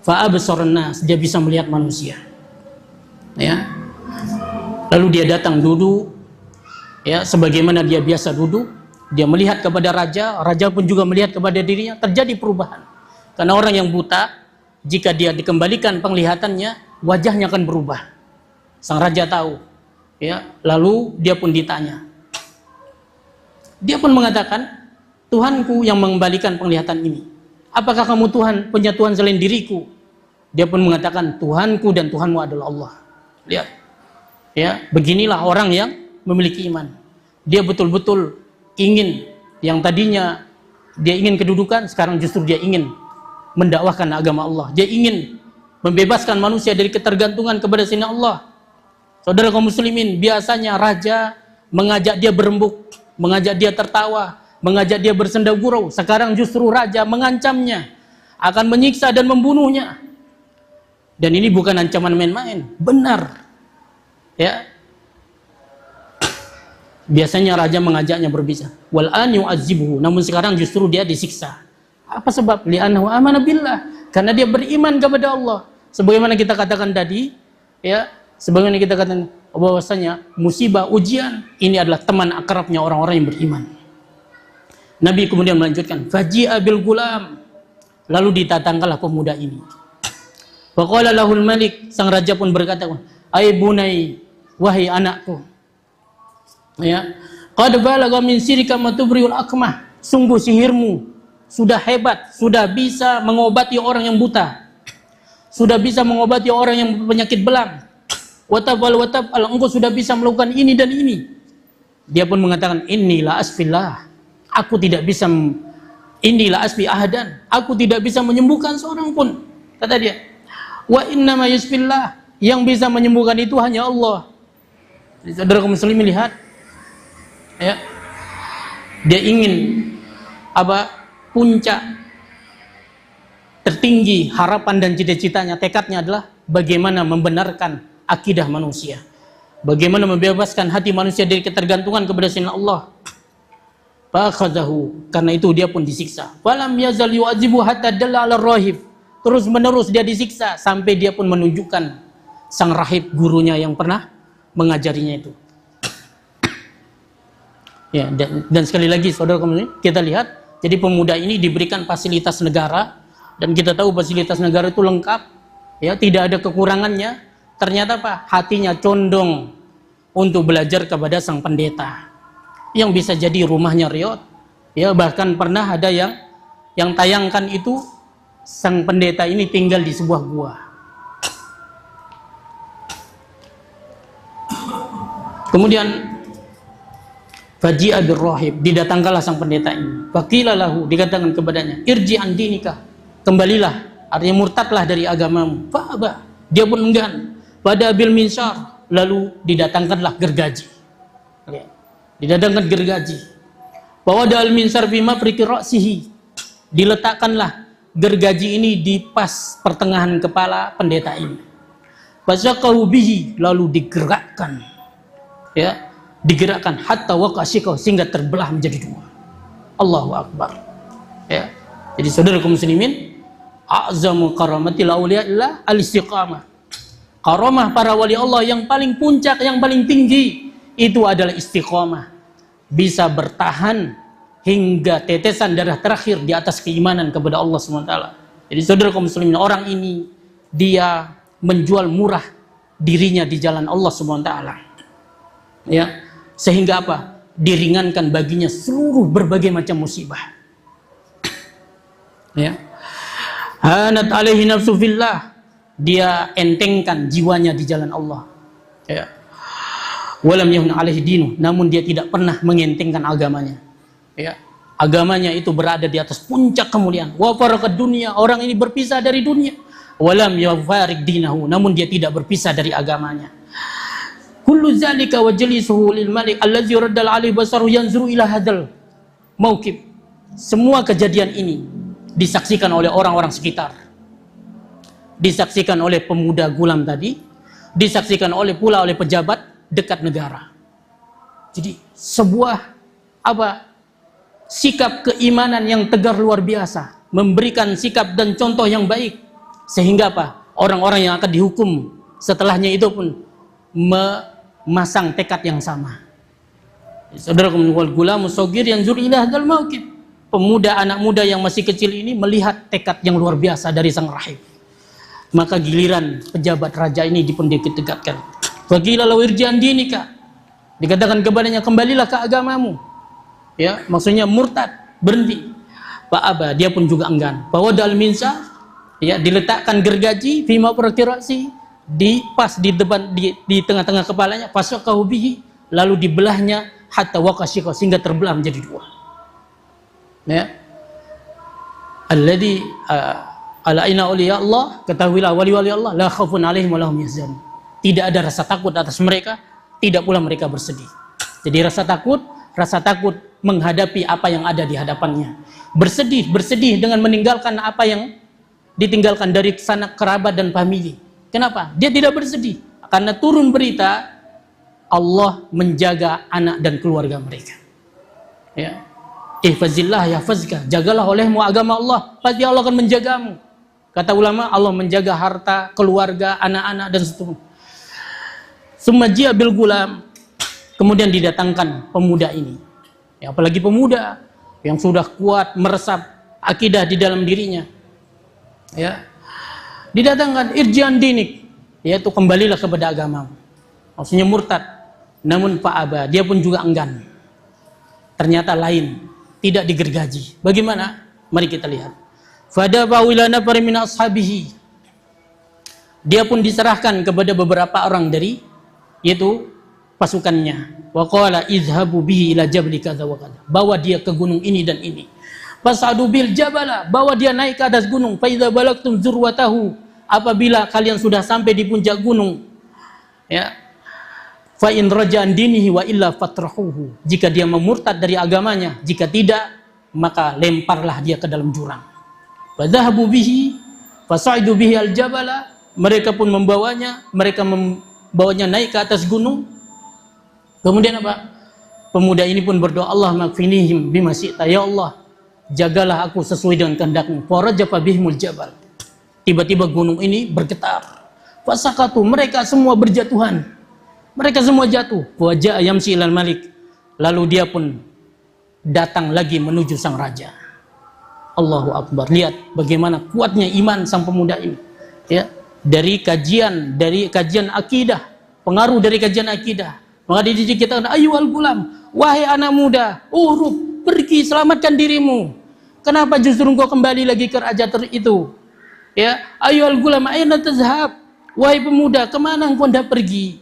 Fa'absarun nas, dia bisa melihat manusia. Ya. Lalu dia datang duduk, ya, sebagaimana dia biasa duduk, dia melihat kepada raja, raja pun juga melihat kepada dirinya, terjadi perubahan. Karena orang yang buta, jika dia dikembalikan penglihatannya, wajahnya akan berubah. Sang raja tahu, ya. Lalu dia pun ditanya. Dia pun mengatakan, Tuhanku yang mengembalikan penglihatan ini. Apakah kamu punya Tuhan selain diriku? Dia pun mengatakan, Tuhanku dan Tuhanmu adalah Allah. Lihat, ya, beginilah orang yang memiliki iman. Dia betul-betul ingin, yang tadinya dia ingin kedudukan, sekarang justru dia ingin mendakwahkan agama Allah. Dia ingin membebaskan manusia dari ketergantungan kepada selain Allah. Saudara kaum muslimin, biasanya raja mengajak dia berembuk, mengajak dia tertawa, mengajak dia bersenda gurau. Sekarang justru raja mengancamnya, akan menyiksa dan membunuhnya. Dan ini bukan ancaman main-main, benar. Ya. Biasanya raja mengajaknya berbicara, wal an yu'adzibuhu, namun sekarang justru dia disiksa. Apa sebab? Li'annahu amana billah, karena dia beriman kepada Allah. Sebagaimana kita katakan tadi, ya, sebagaimana kita katakan bahwasanya musibah, ujian ini adalah teman akrabnya orang-orang yang beriman. Nabi kemudian melanjutkan, faji'a bil gulam, lalu didatangkanlah pemuda ini. Wa qala lahul malik, sang raja pun berkata, ai bunai, wahai anakku, ya, qad balagha min sirika ma tubriul akmah, sungguh sihirmu sudah hebat, sudah bisa mengobati orang yang buta, sudah bisa mengobati orang yang penyakit belang. Watabal engkau sudah bisa melakukan ini dan ini. Dia pun mengatakan, inilah asfillah, aku tidak bisa, inilah asfi ahadan, aku tidak bisa menyembuhkan seorang pun. Kata dia, wa innama yusfillah, yang bisa menyembuhkan itu hanya Allah. Jadi, saudara kaum muslimin, lihat, ya, dia ingin puncak tertinggi harapan dan cita-citanya, tekadnya adalah bagaimana membenarkan akidah manusia, bagaimana membebaskan hati manusia dari ketergantungan kepada selain Allah. Fakhadahu, karena itu dia pun disiksa. Falam yazal yu'adzibu hatta dalla 'ala rahib, terus menerus dia disiksa sampai dia pun menunjukkan sang rahib, gurunya yang pernah mengajarinya itu. Ya, dan sekali lagi saudara kemudian kita lihat, jadi pemuda ini diberikan fasilitas negara, dan kita tahu fasilitas negara itu lengkap, ya, tidak ada kekurangannya. Ternyata apa? Hatinya condong untuk belajar kepada sang pendeta, yang bisa jadi rumahnya riot, ya, bahkan pernah ada yang tayangkan itu sang pendeta ini tinggal di sebuah gua. Kemudian faji'a birrahib, didatangkanlah sang pendeta ini. Faqila lahu, dikatakan kepadanya, irji an dinika, kembalilah, artinya murtadlah dari agamamu. Fa'aba, dia pun enggan. Pada bil minsar, lalu didatangkanlah gergaji. Didatangkan gergaji. Bahwa al minsar bima friki ra'sihi, diletakkanlah gergaji ini di pas pertengahan kepala pendeta ini. Fasaqahu bihi, lalu digerakkan. Ya, digerakkan hatta waqashika, sehingga terbelah menjadi dua. Allahu akbar. Ya. Jadi saudara kaum muslimin, a'zamu karamatil auliya illa al-istiqamah. Karamah para wali Allah yang paling puncak, yang paling tinggi itu adalah istiqamah. Bisa bertahan hingga tetesan darah terakhir di atas keimanan kepada Allah SWT. Jadi saudara kaum muslimin, orang ini dia menjual murah dirinya di jalan Allah SWT. Ya, sehingga apa? Diringankan baginya seluruh berbagai macam musibah. Ya. Hanat alaihi nafsu fillah, dia entengkan jiwanya di jalan Allah. Ya. Walam yahun alaihi dinu, namun dia tidak pernah mengentengkan agamanya. Ya. Agamanya itu berada di atas puncak kemuliaan. Wa faraqad dunya, orang ini berpisah dari dunia. Walam yafariq dinahu, namun dia tidak berpisah dari agamanya. Kullu zalika wa jalisuhu lil malik allazi raddal alaihi basaru yanzuru ila hadzal mauqif. Semua kejadian ini disaksikan oleh orang-orang sekitar, disaksikan oleh pemuda gulam tadi, disaksikan pula oleh pejabat dekat negara. Jadi sebuah sikap keimanan yang tegar luar biasa, memberikan sikap dan contoh yang baik, sehingga orang-orang yang akan dihukum setelahnya itu pun memasang tekad yang sama. Saudara wal gulamu shagir yanzur ila hadzal mauqif. Pemuda, anak muda yang masih kecil ini melihat tekad yang luar biasa dari sang rahib. maka giliran pejabat raja ini pun ditegakkan. Faqila law irji'an dinika, dikatakan kepadanya kembalilah ke agamamu. Ya, maksudnya murtad, berhenti. Fa'aba, dia pun juga enggan. Fawadal minsa, ya, diletakkan gergaji fima prakirasi, pas di depan, di tengah-tengah kepalanya, fasaqahu bihi, lalu dibelahnya hatta waqashiqa, sehingga terbelah menjadi dua. Ya. Alladzi ala inna awliya Allah, ketahuilah wali-wali Allah la khaufun alaihim wa lahum yahzanun. Tidak ada rasa takut atas mereka, tidak pula mereka bersedih. Jadi rasa takut menghadapi apa yang ada di hadapannya. Bersedih dengan meninggalkan apa yang ditinggalkan dari sanak kerabat dan famili. Kenapa? Dia tidak bersedih karena turun berita Allah menjaga anak dan keluarga mereka. Ya. Ihfazillah yahfazka, jagalah olehmu agama Allah, pasti Allah akan menjagamu. Kata ulama, Allah menjaga harta, keluarga, anak-anak dan seterusnya. Sumajia bil gulam, kemudian didatangkan pemuda ini. Ya, apalagi pemuda yang sudah kuat meresap akidah di dalam dirinya. Ya. Didatangkan irji'an dinik, yaitu kembalilah kepada agama. Maksudnya murtad. Namun fa'aba, dia pun juga enggan. Ternyata lain, tidak digergaji. Bagaimana? Mari kita lihat. Fadafa ila nafar min ashabihi. Dia pun diserahkan kepada beberapa orang dari yaitu pasukannya. Wa qala izhabu bihi ila jabli kadza wa kadza. Bawa dia ke gunung ini dan ini. Fasadu bil jabala, bawa dia naik ke atas gunung. Fa idza balagtum zurwatahu, apabila kalian sudah sampai di puncak gunung, ya, fa in raja'an dinihi wa illa fatrahuhu, jika dia memurtad dari agamanya, jika tidak maka lemparlah dia ke dalam jurang. Fa dhahabu bihi fasaidu bihi al jabala, mereka pun membawanya naik ke atas gunung. Kemudian apa? Pemuda ini pun berdoa, Allah makfinihim bima syi'ta, ya Allah jagalah aku sesuai dengan kehendak-Mu. Farajafa bihimul jabal, tiba-tiba gunung ini bergetar. Fasaqatu, mereka semua berjatuhan. Mereka semua jatuh. Wajah yamsi ilal malik, lalu dia pun datang lagi menuju sang raja. Allahu Akbar. Lihat bagaimana kuatnya iman sang pemuda ini. Ya, dari kajian akidah, pengaruh dari kajian akidah. Maka dididik kita, ayyuhal gulam, wahai anak muda, urub, pergi selamatkan dirimu. Kenapa justru engkau kembali lagi ke raja itu? Ya, ayyuhal gulam, aina tazhab, wahai pemuda, kemana engkau hendak pergi?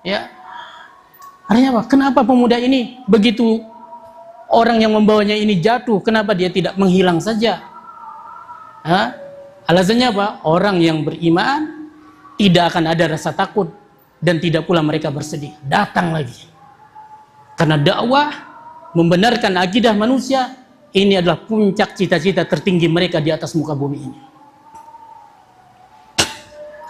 Ya, artinya apa? Kenapa pemuda ini begitu orang yang membawanya ini jatuh, kenapa dia tidak menghilang saja? Hah? Alasannya apa? Orang yang beriman tidak akan ada rasa takut dan tidak pula mereka bersedih. Datang lagi. Karena dakwah membenarkan akidah manusia ini adalah puncak cita-cita tertinggi mereka di atas muka bumi ini.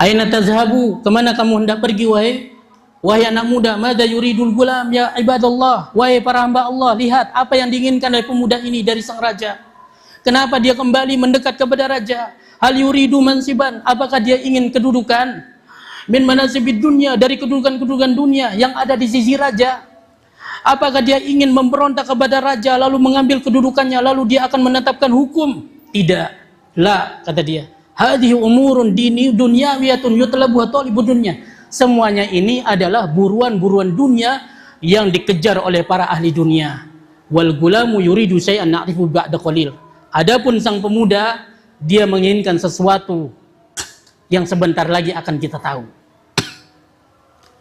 Aina tazhabu, kemana kamu hendak pergi wahai anak muda? Madza yuridul gulam ya ibadallah, wahai para hamba Allah, lihat apa yang diinginkan oleh pemuda ini dari sang raja. Kenapa dia kembali mendekat kepada raja? Hal yuridu mansiban, apakah dia ingin kedudukan? Min manasibid dunia, dari kedudukan-kedudukan dunia yang ada di sisi raja. Apakah dia ingin memberontak kepada raja lalu mengambil kedudukannya lalu dia akan menetapkan hukum? Tidak. La, kata dia. Hadhihi umurun dini dunyawiyatun yutlabuha talibud dunya. Semuanya ini adalah buruan-buruan dunia yang dikejar oleh para ahli dunia. Wal gulamu yuridu syai'an na'rifu ba'da qalil. Adapun sang pemuda, dia menginginkan sesuatu yang sebentar lagi akan kita tahu.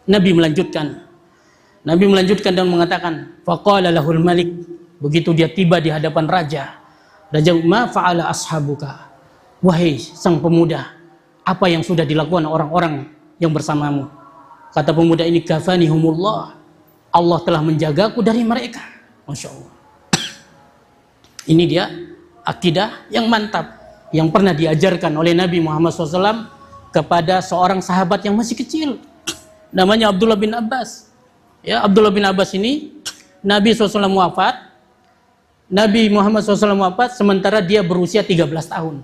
Nabi melanjutkan dan mengatakan, faqala lahul malik, begitu dia tiba di hadapan raja, ma fa'ala ashabuka, wahai sang pemuda, apa yang sudah dilakukan orang-orang yang bersamamu? Kata pemuda ini, kafanihumullah, Allah telah menjagaku dari mereka. Masya Allah. Ini dia akidah yang mantap yang pernah diajarkan oleh Nabi Muhammad SAW kepada seorang sahabat yang masih kecil, namanya Abdullah bin Abbas. Ya, Abdullah bin Abbas ini Nabi SAW wafat, Nabi Muhammad SAW wafat sementara dia berusia 13 tahun.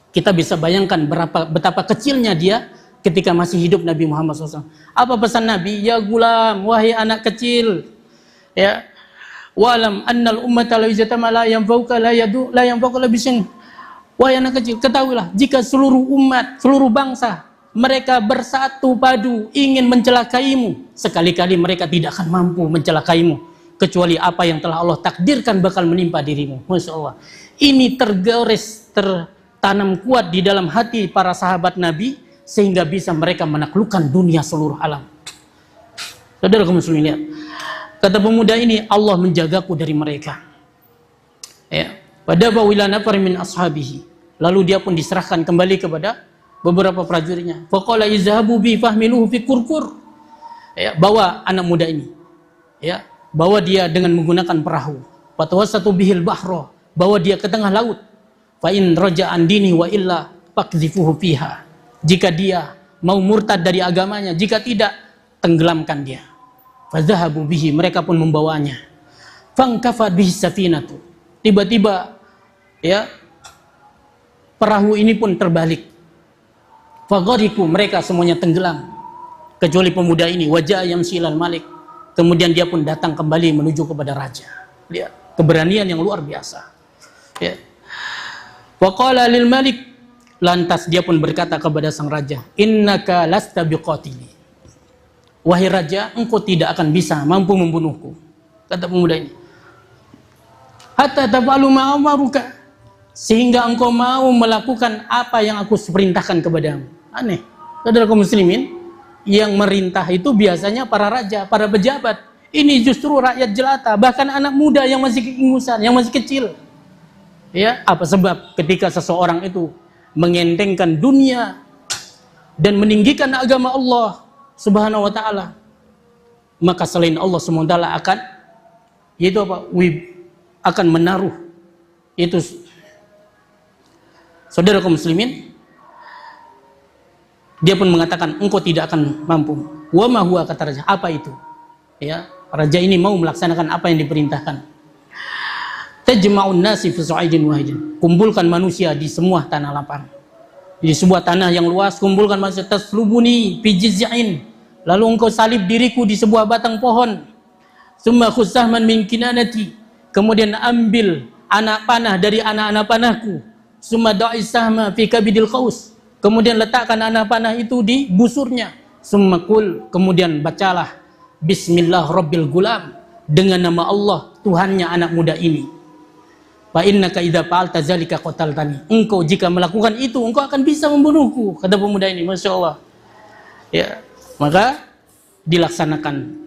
Kita bisa bayangkan betapa kecilnya dia ketika masih hidup Nabi Muhammad SAW. Apa pesan Nabi? Ya gulam, wahai anak kecil, ya, wa'lam annal ummata la yajtama la yanfa'uka la yanfa'uka bisin. Wahai anak kecil, ketahuilah jika seluruh umat, seluruh bangsa mereka bersatu padu ingin mencelakaimu, sekali-kali mereka tidak akan mampu mencelakaimu kecuali apa yang telah Allah takdirkan bakal menimpa dirimu. Masya Allah. Ini tergores, tertanam kuat di dalam hati para sahabat Nabi sehingga bisa mereka menaklukkan dunia seluruh alam. Saudara kaum muslimin, lihat. Kata pemuda ini, Allah menjagaku dari mereka. Ya. Pada bawila nafar min ashabihi. Lalu dia pun diserahkan kembali kepada beberapa prajuritnya. Faqala izhabu bi fahmiluhu fi kurkur. Ya, bawa anak muda ini. Ya, bawa dia dengan menggunakan perahu. Fatawasatu bihil bahra. Bawa dia ke tengah laut. Fa in raja'an dini wa illa faqdhifuhu fiha. Jika dia mau murtad dari agamanya, jika tidak, tenggelamkan dia. Fadhahabu bihi, mereka pun membawanya. Fangkafat bihi safinatu. Tiba-tiba ya perahu ini pun terbalik. Faghariqu, mereka semuanya tenggelam kecuali pemuda ini. Wajah yamsilal malik, kemudian dia pun datang kembali menuju kepada raja. Lihat keberanian yang luar biasa. Ya. Waqala lil malik, lantas dia pun berkata kepada sang raja, innaka lasta biqatili. Wahai raja, engkau tidak akan bisa mampu membunuhku. Kata pemuda ini. Hatta tafalu ma amaruka, sehingga engkau mau melakukan apa yang aku perintahkan kepadamu. Aneh. Saudara kaum muslimin, yang merintah itu biasanya para raja, para pejabat. Ini justru rakyat jelata, bahkan anak muda yang masih keingusan, yang masih kecil. Ya, apa sebab ketika seseorang itu mengentengkan dunia dan meninggikan agama Allah Subhanahu wa taala, maka selain Allah Subhanahu wa taala akan yaitu apa? Akan menaruh itu. Saudara kaum muslimin, dia pun mengatakan engkau tidak akan mampu. Wa ma huwa, kata raja, apa itu? Ya, raja ini mau melaksanakan apa yang diperintahkan. Tajma'un nasi fi su'idin wahidin. Kumpulkan manusia di semua tanah lapang. Di sebuah tanah yang luas, kumpulkan manusia. Taslubuni fi jiz'in. Lalu engkau salib diriku di sebuah batang pohon. Summa khusahman min kinanati. Kemudian ambil anak panah dari anak-anak panahku. Summa da'is sahma fi kabidil qaus. Kemudian letakkan anak panah itu di busurnya. Summa qul, kemudian bacalah bismillah rabbil gulam, dengan nama Allah Tuhannya anak muda ini. Fa innaka idza fa'alta zalika qataltani. Engkau jika melakukan itu, engkau akan bisa membunuhku, kata pemuda ini. Masya Allah. Ya, maka dilaksanakan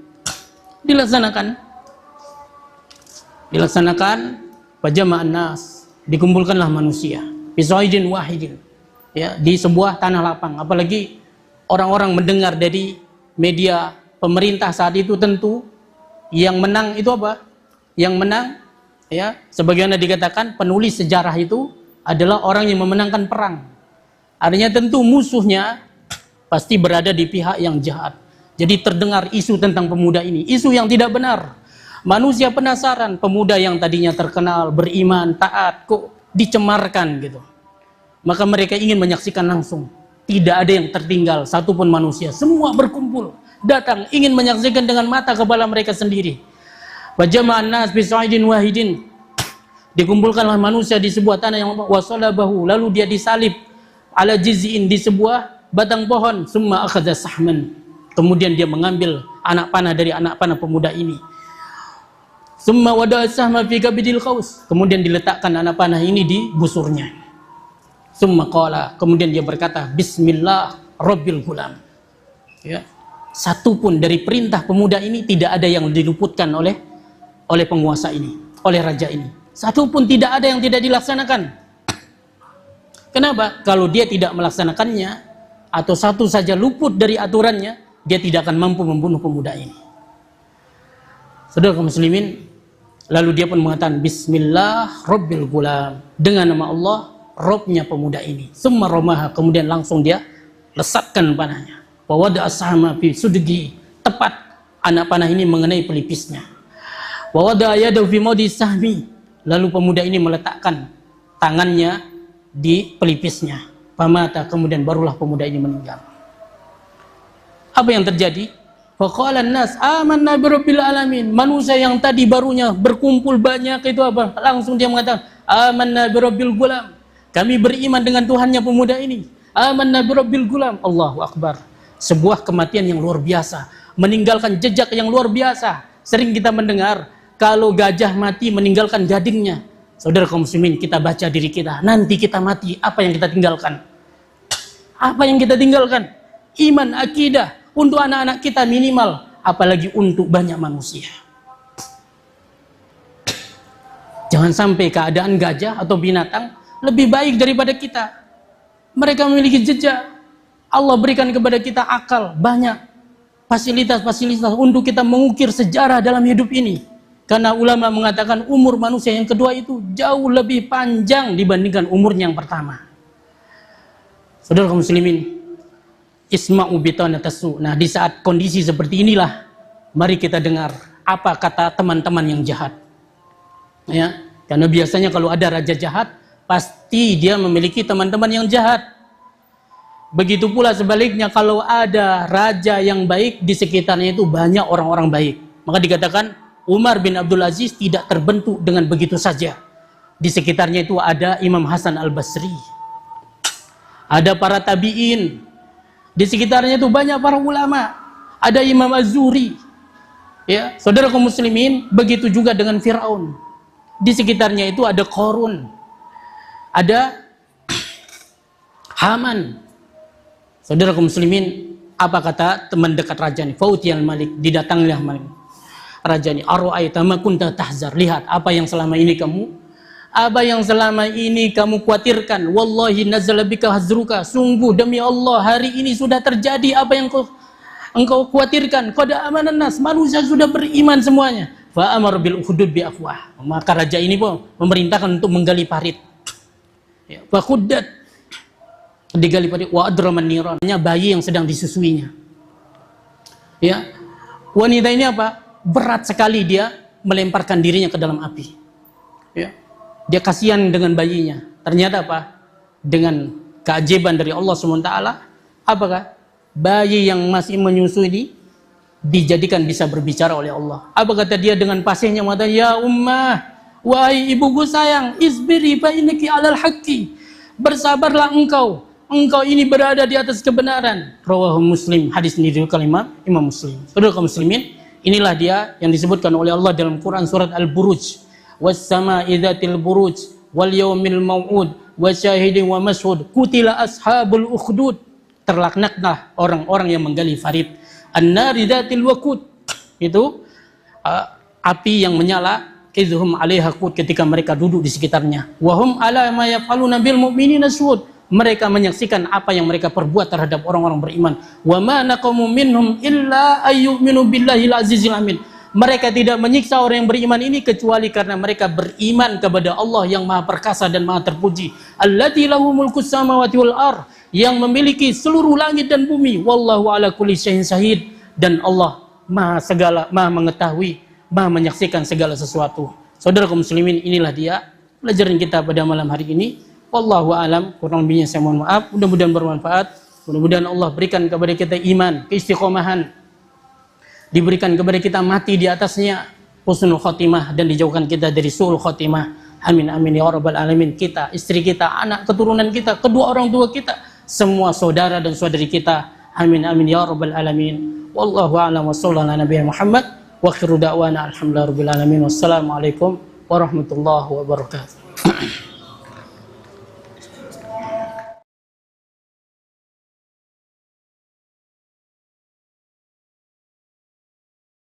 pajama'an nas, dikumpulkanlah manusia bisaidin wahidin, ya, di sebuah tanah lapang. Apalagi orang-orang mendengar dari media pemerintah saat itu, tentu yang menang itu apa? Yang menang, ya, sebagaimana dikatakan penulis sejarah itu adalah orang yang memenangkan perang. Artinya tentu musuhnya pasti berada di pihak yang jahat. Jadi terdengar isu tentang pemuda ini, isu yang tidak benar. Manusia penasaran, pemuda yang tadinya terkenal, beriman, taat, kok dicemarkan gitu. Maka mereka ingin menyaksikan langsung. Tidak ada yang tertinggal, satupun manusia. Semua berkumpul, datang, ingin menyaksikan dengan mata kepala mereka sendiri. Wajama'an nas bisaidin wahidin. Dikumpulkanlah manusia di sebuah tanah yang wasalabahu, lalu dia disalib ala jiz'in, di sebuah batang pohon. Summa akhadha sahman. Kemudian dia mengambil anak panah dari anak panah pemuda ini. Summa wada'a sahma fi kabidil qaus. Kemudian diletakkan anak panah ini di busurnya. Summa qala, kemudian dia berkata bismillah rabbil gulam. Ya. Satupun dari perintah pemuda ini tidak ada yang diluputkan oleh penguasa ini, oleh raja ini. Satupun tidak ada yang tidak dilaksanakan. Kenapa? Kalau dia tidak melaksanakannya atau satu saja luput dari aturannya, dia tidak akan mampu membunuh pemuda ini. Saudara kaum muslimin, lalu dia pun mengatakan bismillah rabbil gulam, dengan nama Allah Robnya pemuda ini. Summa romaha, kemudian langsung dia lesatkan panahnya. Wa wada'a sahma fi sudgi, tepat anak panah ini mengenai pelipisnya. Wa wada'a yadahu fi mawdi sahmi, lalu pemuda ini meletakkan tangannya di pelipisnya. Famata, kemudian barulah pemuda ini meninggal. Apa yang terjadi? Faqala an-nas amanna bi rabbil alamin. Manusia yang tadi barunya berkumpul banyak itu apa? Langsung dia mengatakan amanna bi rabbil gulam. Kami beriman dengan Tuhannya pemuda ini. Amanna birabbil gulam. Allahu akbar. Sebuah kematian yang luar biasa, meninggalkan jejak yang luar biasa. Sering kita mendengar kalau gajah mati meninggalkan gadingnya. Saudara kaum muslimin, kita baca diri kita. Nanti kita mati, apa yang kita tinggalkan? Apa yang kita tinggalkan? Iman, akidah untuk anak-anak kita minimal, apalagi untuk banyak manusia. Jangan sampai keadaan gajah atau binatang lebih baik daripada kita. Mereka memiliki jejak. Allah berikan kepada kita akal, banyak fasilitas-fasilitas untuk kita mengukir sejarah dalam hidup ini. Karena ulama mengatakan umur manusia yang kedua itu jauh lebih panjang dibandingkan umurnya yang pertama. Saudara kaum muslimin, isma'u bitanatasu. Nah, di saat kondisi seperti inilah, mari kita dengar apa kata teman-teman yang jahat. Ya, karena biasanya kalau ada raja jahat, pasti dia memiliki teman-teman yang jahat. Begitu pula sebaliknya, kalau ada raja yang baik, di sekitarnya itu banyak orang-orang baik. Maka dikatakan Umar bin Abdul Aziz tidak terbentuk dengan begitu saja. Di sekitarnya itu ada Imam Hasan al-Basri, ada para tabi'in. Di sekitarnya itu banyak para ulama, ada Imam Az-Zuhri. Ya, saudara kaum muslimin, begitu juga dengan Fir'aun. Di sekitarnya itu ada Qarun, ada Haman. Saudara kaum muslimin, apa kata teman dekat raja ini? Fautiyal Malik, didatangilah Malik. Raja ini, aro'aita ma kunta tahzar. Lihat apa yang selama ini kamu khawatirkan. Wallahi nazala bika hazruka. Sungguh demi Allah, hari ini sudah terjadi apa yang engkau khawatirkan. Qad amanan nas, manusia sudah beriman semuanya. Fa amar bil ukhdud bi afwah. Maka raja ini pun memerintahkan untuk menggali parit. Ya, fa khuddat, digali parit, wa adraman niran, bayi yang sedang disusuinya. Ya, wanita ini apa? Berat sekali dia melemparkan dirinya ke dalam api. Ya, dia kasihan dengan bayinya. Ternyata apa? Dengan keajaiban dari Allah SWT, apakah? Bayi yang masih menyusui ini dijadikan bisa berbicara oleh Allah. Apa kata dia dengan pasihnya? Mata, ya ummah, wahai ibuku sayang, isbiri fa innaki alal haqqi. Bersabarlah engkau ini berada di atas kebenaran. Rawahu Muslim. Hadis ini diriwayatkan Imam Muslim. Saudara kaum muslimin, inilah dia yang disebutkan oleh Allah dalam Quran surat Al-Buruj. Was-sama'i dzatil buruj wal yaumil mau'ud wasyahidin wa mashhud qutila ashabul ukhdud. Terlaknatlah orang-orang yang menggali farid. An-nari dzatil waqud. Itu api yang menyala, idhum 'alaiha qud, ketika mereka duduk di sekitarnya. Wa hum 'ala ma yaf'aluna bil mu'minina syuhud. Mereka menyaksikan apa yang mereka perbuat terhadap orang-orang beriman. Wa ma naqamu minhum illa ayyuminu billahil azizil amin. Mereka tidak menyiksa orang yang beriman ini kecuali karena mereka beriman kepada Allah yang Maha Perkasa dan Maha Terpuji. Allati lahu mulkus samawati wal ardh, yang memiliki seluruh langit dan bumi. Wallahu ala kulli syai'in syahid, dan Allah Maha mengetahui, Maha menyaksikan segala sesuatu. Saudara kaum muslimin, inilah dia pelajaran kita pada malam hari ini. Wallahu a'lam, kurang lebihnya saya mohon maaf. Mudah-mudahan bermanfaat. Mudah-mudahan Allah berikan kepada kita iman, keistiqomahan, diberikan kepada kita mati di atasnya husnul khotimah, dan dijauhkan kita dari su'ul khotimah. Amin amin ya rabbal alamin. Kita, istri kita, anak keturunan kita, kedua orang tua kita, semua saudara dan saudari kita. Amin amin ya rabbal alamin. Wallahu a'lam wa sallallahu ala nabiyina Muhammad wa akhiru da'wana alhamdulillahi rabbil alamin. Wassalamualaikum warahmatullahi wabarakatuh.